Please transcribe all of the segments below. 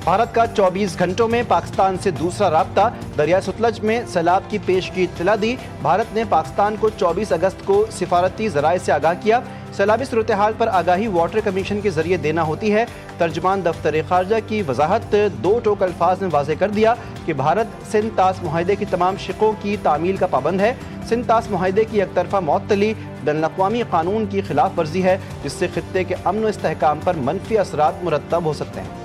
بھارت کا 24 گھنٹوں میں پاکستان سے دوسرا رابطہ، دریائے ستلج میں سیلاب کی پیش کی اطلاع دی۔ بھارت نے پاکستان کو 24 اگست کو سفارتی ذرائع سے آگاہ کیا۔ سیلابی صورتحال پر آگاہی واٹر کمیشن کے ذریعے دینا ہوتی ہے۔ ترجمان دفتر خارجہ کی وضاحت، دو ٹوک الفاظ میں واضح کر دیا کہ بھارت سندھ طاس معاہدے کی تمام شقوں کی تعمیل کا پابند ہے۔ سندھ طاس معاہدے کی یک طرفہ معطلی بین الاقوامی قانون کی خلاف ورزی ہے، جس سے خطے کے امن و استحکام پر منفی اثرات مرتب ہو سکتے ہیں۔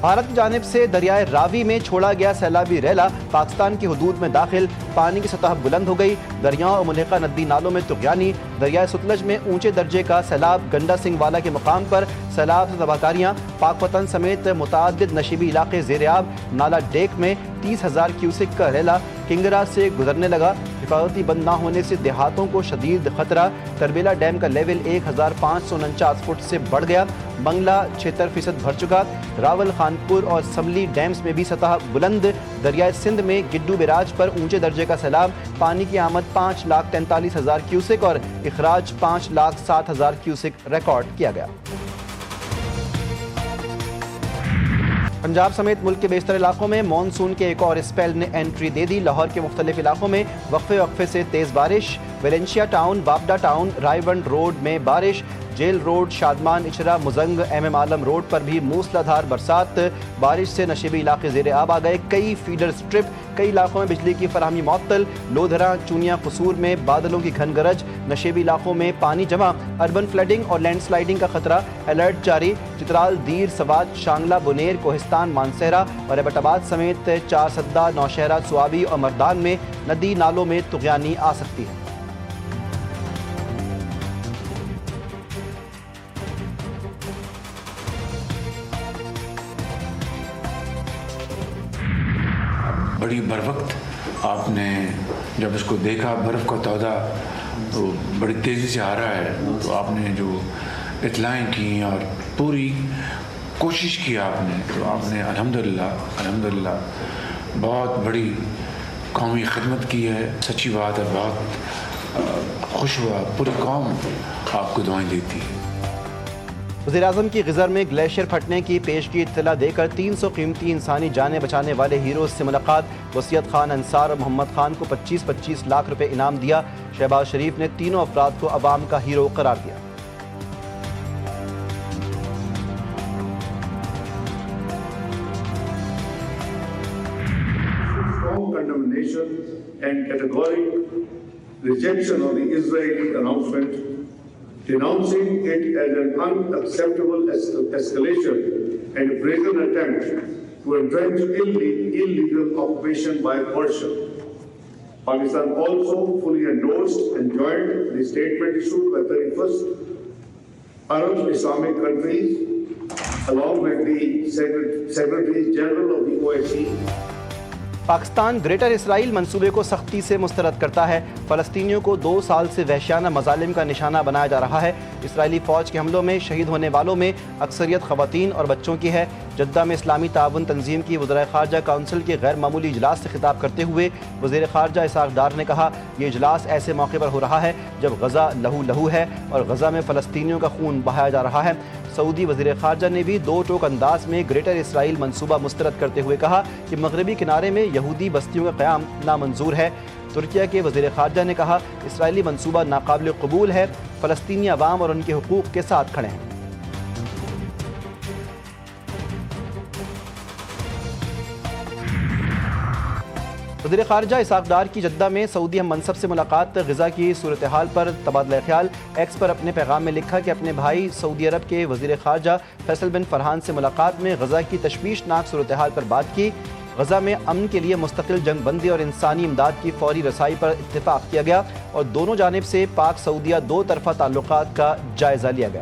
بھارت کی جانب سے دریائے راوی میں چھوڑا گیا سیلابی ریلا پاکستان کی حدود میں داخل، پانی کی سطح بلند ہو گئی۔ دریاؤں اور ملحقہ ندی نالوں میں طغیانی، دریائے ستلج میں اونچے درجے کا سیلاب، گنڈا سنگھ والا کے مقام پر سیلاب سے تباہ کاریاں، پاک وطن سمیت متعدد نشیبی علاقے زیر آب، نالا ڈیک میں 30,000 کیوسک کا ریلا کنگرا سے گزرنے لگا۔ حفاظتی بند نہ ہونے سے دیہاتوں کو شدید خطرہ، تربیلا ڈیم کا لیول 1549 فٹ سے بڑھ گیا، منگلہ 76% بھر چکا۔ راول خانپور اور سملی ڈیمز میں بھی سطح بلند، دریائے سندھ میں گڈو بیراج پر اونچے درجے کا سیلاب، پانی کی آمد 5,43,000 کیوسک اور اخراج 5,07,000 کیوسک ریکارڈ کیا گیا۔ پنجاب سمیت ملک کے بیشتر علاقوں میں مانسون کے ایک اور اسپیل نے انٹری دے دی۔ لاہور کے مختلف علاقوں میں وقفے سے تیز بارش، ویلنشیا ٹاؤن، بابڈا ٹاؤن، رائے ونڈ روڈ میں بارش، jail road, Shadman Ichhra, Mozang, M Alam road پر بھی موسلا دھار برسات، بارش سے نشیبی علاقے زیر آب آ گئے۔ کئی فیڈر سٹرپ، کئی علاقوں میں بجلی کی فراہمی معطل، لودھرا، چونیا، قصور میں بادلوں کی گھن گرج، نشیبی علاقوں میں پانی جمع، اربن فلڈنگ اور لینڈ سلائیڈنگ کا خطرہ، الرٹ جاری۔ چترال، دیر، سوات، شانگلہ، بنیر، کوہستان، مانسہرہ اور ایبٹ آباد سمیت چارسدہ، نوشہرہ، سوابی اور مردان میں ندی نالوں میں طغیانی آ سکتی ہے۔ بڑی بروقت آپ نے جب اس کو دیکھا، برف کا تودہ تو بڑی تیزی سے آ رہا ہے، تو آپ نے جو اطلاعیں کی اور پوری کوشش کی آپ نے، تو آپ نے الحمدللہ بہت بڑی قومی خدمت کی ہے۔ سچی بات ہے، بہت خوش ہوا، پوری قوم آپ کو دعائیں دیتی ہے۔ وزیراعظم کی غزر میں گلیشیئر پھٹنے کی پیش کی اطلاع دے کر 300 قیمتی انسانی جانیں بچانے والے ہیروز سے ملاقات، وسیعت خان انصار اور محمد خان کو 25-25 لاکھ روپے انعام دیا۔ شہباز شریف نے تینوں افراد کو عوام کا ہیرو قرار دیا۔ Denouncing it as an unacceptable escalation and a brazen attempt to entrench illegal occupation by Persia. Pakistan also fully endorsed and joined the statement issued by 31st Arab Islamic countries along with the Secretaries General of the OIC. Pakistan greater Israel منصوبے کو سختی سے مسترد کرتا ہے۔ فلسطینیوں کو 2 سال سے وحشیانہ مظالم کا نشانہ بنایا جا رہا ہے۔ اسرائیلی فوج کے حملوں میں شہید ہونے والوں میں اکثریت خواتین اور بچوں کی ہے۔ جدہ میں اسلامی تعاون تنظیم کی وزرائے خارجہ کونسل کے غیر معمولی اجلاس سے خطاب کرتے ہوئے وزیر خارجہ اسحاق ڈار نے کہا، یہ اجلاس ایسے موقع پر ہو رہا ہے جب غزہ لہو ہے اور غزہ میں فلسطینیوں کا خون بہایا جا رہا ہے۔ سعودی وزیر خارجہ نے بھی 2 ٹوک انداز میں گریٹر اسرائیل منصوبہ مسترد کرتے ہوئے کہا کہ مغربی کنارے میں یہودی بستیوں کا قیام نامنظور ہے۔ ترکیہ کے وزیر خارجہ نے کہا، اسرائیلی منصوبہ ناقابل قبول ہے، فلسطینی عوام اور ان کے حقوق کے ساتھ کھڑے ہیں۔ وزیر خارجہ اسحاق ڈار کی جدہ میں سعودی ہم منصب سے ملاقات، غزہ کی صورتحال پر تبادلہ خیال۔ ایکس پر اپنے پیغام میں لکھا کہ اپنے بھائی سعودی عرب کے وزیر خارجہ فیصل بن فرحان سے ملاقات میں غزہ کی تشویشناک صورتحال پر بات کی۔ غزہ میں امن کے لیے مستقل جنگ بندی اور انسانی امداد کی فوری رسائی پر اتفاق کیا گیا اور دونوں جانب سے پاک سعودیہ 2 طرفہ تعلقات کا جائزہ لیا گیا۔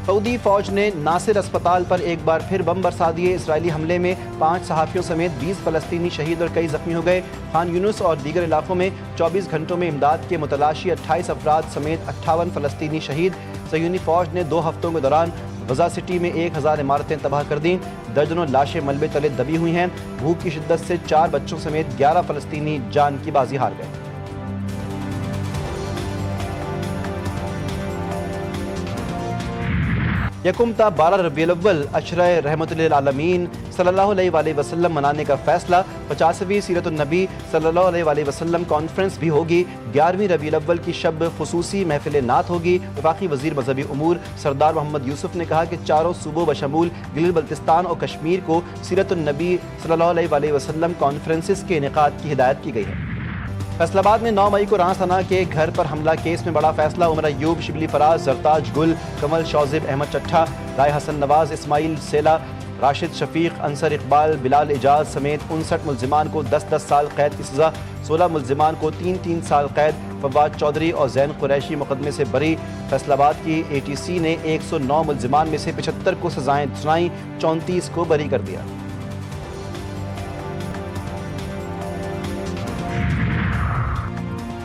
سعودی فوج نے ناصر اسپتال پر ایک بار پھر بم برسا دیے۔ اسرائیلی حملے میں 5 صحافیوں سمیت 20 فلسطینی شہید اور کئی زخمی ہو گئے۔ خان یونس اور دیگر علاقوں میں 24 گھنٹوں میں امداد کے متلاشی 28 افراد سمیت 58 فلسطینی شہید۔ صہیونی فوج نے 2 ہفتوں کے دوران غزہ سٹی میں 1000 عمارتیں تباہ کر دیں، درجنوں لاشیں ملبے تلے دبی ہوئی ہیں، بھوک کی شدت سے 4 بچوں سمیت 11 فلسطینی جان کی بازی ہار گئے۔ یکم تا 12 ربیع الاول عشرہ رحمت للعالمین صلی اللہ علیہ وآلہ وسلم منانے کا فیصلہ، 50ویں سیرت النبی صلی اللہ علیہ وآلہ وسلم کانفرنس بھی ہوگی، 11ویں ربیع الاول کی شب خصوصی محفل نعت ہوگی۔ وفاقی وزیر مذہبی امور سردار محمد یوسف نے کہا کہ چاروں صوبوں بشمول گلگت بلتستان اور کشمیر کو سیرت النبی صلی اللہ علیہ وآلہ وسلم کانفرنسز کے انعقاد کی ہدایت کی گئی ہے۔ فیصل آباد میں 9 مئی کو رانا ثنا کے گھر پر حملہ کیس میں بڑا فیصلہ، عمر ایوب، شبلی فراز، زرتاج گل، کمل شوذب، احمد چٹھا، رائے حسن نواز، اسماعیل سیلا، راشد شفیق، انصر اقبال، بلال اعجاز سمیت 59 ملزمان کو 10 سال قید کی سزا، 16 ملزمان کو 3 سال قید، فواد چودھری اور زین قریشی مقدمے سے بری۔ فیصل آباد کی ATC نے 109 ملزمان میں سے 75 کو سزائیں سنائیں، 34 کو بری کر دیا۔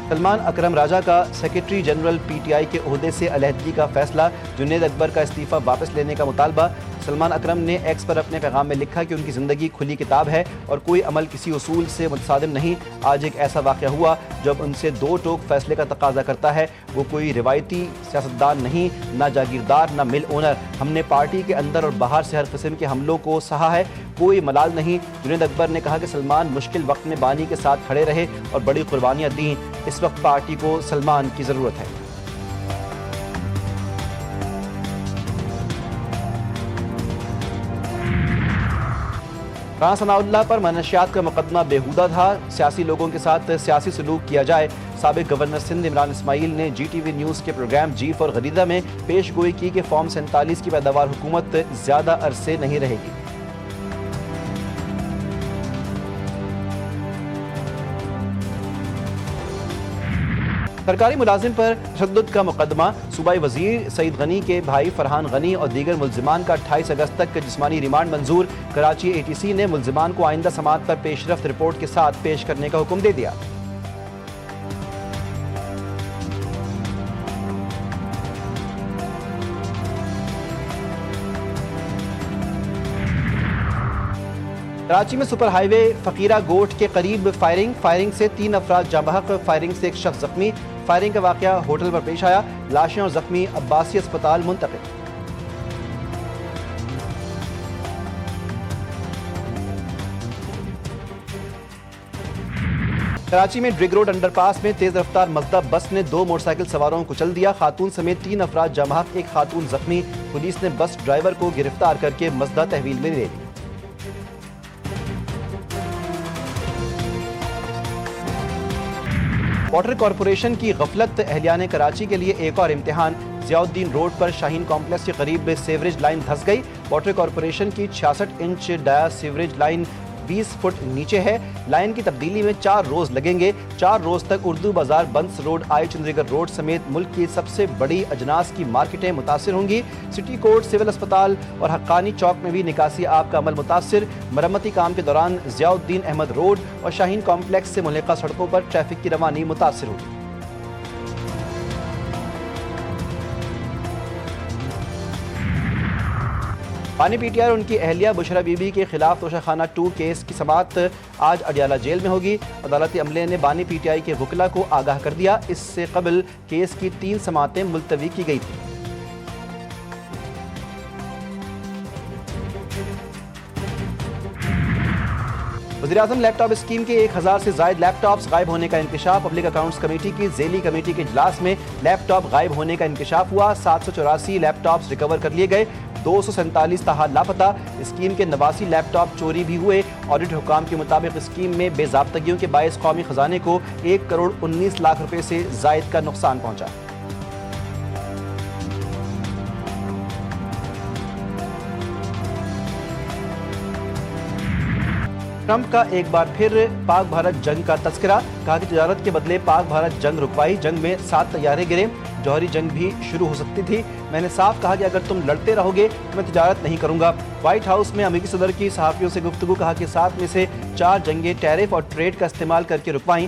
سلمان اکرم راجہ کا سیکرٹری جنرل PTI کے عہدے سے علیحدگی کا فیصلہ، جنید اکبر کا استعفیٰ واپس لینے کا مطالبہ۔ سلمان اکرم نے ایکس پر اپنے پیغام میں لکھا کہ ان کی زندگی کھلی کتاب ہے اور کوئی عمل کسی اصول سے متصادم نہیں۔ آج ایک ایسا واقعہ ہوا جب ان سے 2 ٹوک فیصلے کا تقاضا کرتا ہے۔ وہ کوئی روایتی سیاستدان نہیں، نہ جاگیردار، نہ مل اونر۔ ہم نے پارٹی کے اندر اور باہر سے ہر قسم کے حملوں کو سہا ہے، کوئی ملال نہیں۔ جنید اکبر نے کہا کہ سلمان مشکل وقت میں بانی کے ساتھ کھڑے رہے اور بڑی قربانیاں دیں، اس وقت پارٹی کو سلمان کی ضرورت ہے۔ رانا ثناء اللہ پر منشیات کا مقدمہ بیہودہ تھا، سیاسی لوگوں کے ساتھ سیاسی سلوک کیا جائے۔ سابق گورنر سندھ عمران اسماعیل نے GTV نیوز کے پروگرام جیف اور غریدہ میں پیش گوئی کی کہ فارم 47 کی پیداوار حکومت زیادہ عرصے نہیں رہے گی۔ سرکاری ملازم پر تشدد کا مقدمہ، صوبائی وزیر سعید غنی کے بھائی فرحان غنی اور دیگر ملزمان کا 28 اگست تک جسمانی ریمانڈ منظور۔ کراچی ATC نے ملزمان کو آئندہ سماعت پر پیش رفت رپورٹ کے ساتھ پیش کرنے کا حکم دے دیا۔ کراچی میں سپر ہائی وے فقیرہ گوٹ کے قریب فائرنگ سے 3 افراد جاں بحق، فائرنگ سے 1 شخص زخمی۔ فائرنگ کا واقعہ ہوٹل پر پیش آیا، لاشیں اور زخمی عباسی اسپتال منتقل۔ کراچی میں ڈرگ روڈ انڈر پاس میں تیز رفتار مزدہ بس نے 2 موٹر سائیکل سواروں کو کچل دیا، خاتون سمیت 3 افراد جاں بحق، 1 خاتون زخمی۔ پولیس نے بس ڈرائیور کو گرفتار کر کے مزدہ تحویل میں لے لی۔ واٹر کارپوریشن کی غفلت، اہلیان کراچی کے لیے ایک اور امتحان۔ ضیاء الدین روڈ پر شاہین کمپلیکس کے قریب سیوریج لائن دھس گئی۔ واٹر کارپوریشن کی 66 inch dia sewerage line 20 fit نیچے ہے۔ لائن کی تبدیلی میں 4 روز لگیں گے۔ 4 روز تک اردو بازار، بنس روڈ، آئی چندریگر روڈ سمیت ملک کی سب سے بڑی اجناس کی مارکیٹیں متاثر ہوں گی۔ سٹی کورٹ، سول اسپتال اور حقانی چوک میں بھی نکاسی آب کا عمل متاثر۔ مرمتی کام کے دوران ضیاء الدین احمد روڈ اور شاہین کمپلیکس سے ملحقہ سڑکوں پر ٹریفک کی روانی متاثر ہوگی۔ بانی PTI اور ان کی اہلیہ بشرا بی بی کے خلاف توشہ خانہ 2 کیس کی سماعت آج اڈیالہ جیل میں ہوگی۔ عدالتی عملے نے بانی PTI کے وکلاء کو آگاہ کر دیا، اس سے قبل کیس کی 3 سماعتیں ملتوی کی گئی تھیں۔ وزیراعظم لیپ ٹاپ اسکیم کے 1000 سے زائد لیپ ٹاپس غائب ہونے کا انکشاف۔ پبلک اکاؤنٹس کمیٹی کی ذیلی کمیٹی کے اجلاس میں لیپ ٹاپ غائب ہونے کا انکشاف ہوا۔ 784 لیپ ٹاپس ریکور کر لیے گئے، 247 تاحال لاپتہ۔ اسکیم کے 89 لیپ ٹاپ چوری بھی ہوئے۔ آڈٹ حکام کے مطابق اسکیم میں بے ضابطگیوں کے باعث قومی خزانے کو 1 کروڑ 19 لاکھ روپے سے زائد کا نقصان پہنچا۔ ٹرمپ کا ایک بار پھر پاک بھارت جنگ کا تذکرہ، کہا کہ تجارت کے بدلے پاک بھارت جنگ رکوائی، جنگ میں 7 طیارے گرے، جوہری جنگ بھی شروع ہو سکتی تھی، میں نے صاف کہا کہ اگر تم لڑتے رہو گے تو میں تجارت نہیں کروں گا۔ وائٹ ہاؤس میں امریکی صدر کی صحافیوں سے گفتگو، کہا کہ 7 میں سے 4 جنگیں ٹیرف اور ٹریڈ کا استعمال کر کے رکوائیں،